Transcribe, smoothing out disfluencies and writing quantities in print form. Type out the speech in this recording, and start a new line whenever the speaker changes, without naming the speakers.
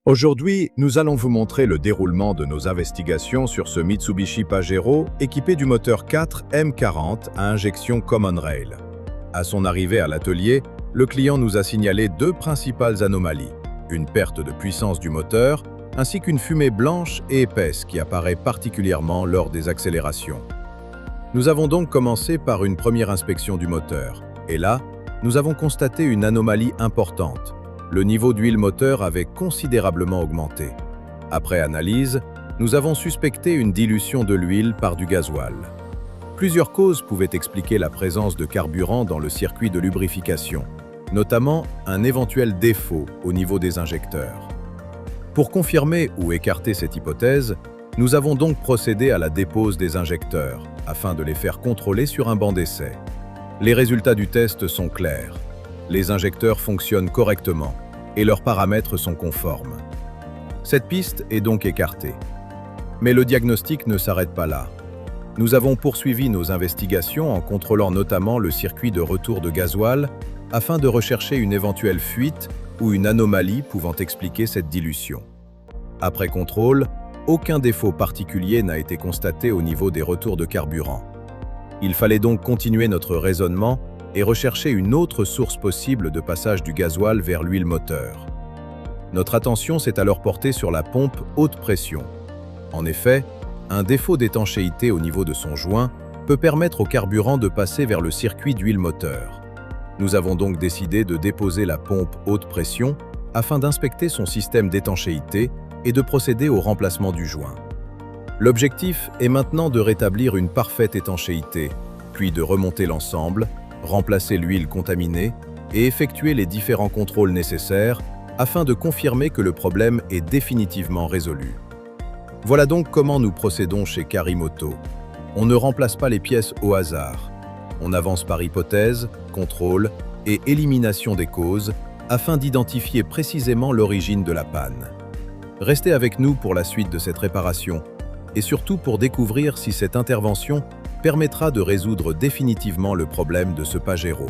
Aujourd'hui, nous allons vous montrer le déroulement de nos investigations sur ce Mitsubishi Pajero équipé du moteur 4 M40 à injection Common Rail. À son arrivée à l'atelier, le client nous a signalé deux principales anomalies, une perte de puissance du moteur ainsi qu'une fumée blanche et épaisse qui apparaît particulièrement lors des accélérations. Nous avons donc commencé par une première inspection du moteur, et là, nous avons constaté une anomalie importante. Le niveau d'huile moteur avait considérablement augmenté. Après analyse, nous avons suspecté une dilution de l'huile par du gasoil. Plusieurs causes pouvaient expliquer la présence de carburant dans le circuit de lubrification, notamment un éventuel défaut au niveau des injecteurs. Pour confirmer ou écarter cette hypothèse, nous avons donc procédé à la dépose des injecteurs, afin de les faire contrôler sur un banc d'essai. Les résultats du test sont clairs. Les injecteurs fonctionnent correctement et leurs paramètres sont conformes. Cette piste est donc écartée. Mais le diagnostic ne s'arrête pas là. Nous avons poursuivi nos investigations en contrôlant notamment le circuit de retour de gasoil afin de rechercher une éventuelle fuite ou une anomalie pouvant expliquer cette dilution. Après contrôle, aucun défaut particulier n'a été constaté au niveau des retours de carburant. Il fallait donc continuer notre raisonnement et rechercher une autre source possible de passage du gasoil vers l'huile moteur. Notre attention s'est alors portée sur la pompe haute pression. En effet, un défaut d'étanchéité au niveau de son joint peut permettre au carburant de passer vers le circuit d'huile moteur. Nous avons donc décidé de déposer la pompe haute pression afin d'inspecter son système d'étanchéité et de procéder au remplacement du joint. L'objectif est maintenant de rétablir une parfaite étanchéité, puis de remonter l'ensemble, remplacer l'huile contaminée et effectuer les différents contrôles nécessaires afin de confirmer que le problème est définitivement résolu. Voilà donc comment nous procédons chez Karimoto. On ne remplace pas les pièces au hasard. On avance par hypothèse, contrôle et élimination des causes afin d'identifier précisément l'origine de la panne. Restez avec nous pour la suite de cette réparation et surtout pour découvrir si cette intervention permettra de résoudre définitivement le problème de ce Pajero.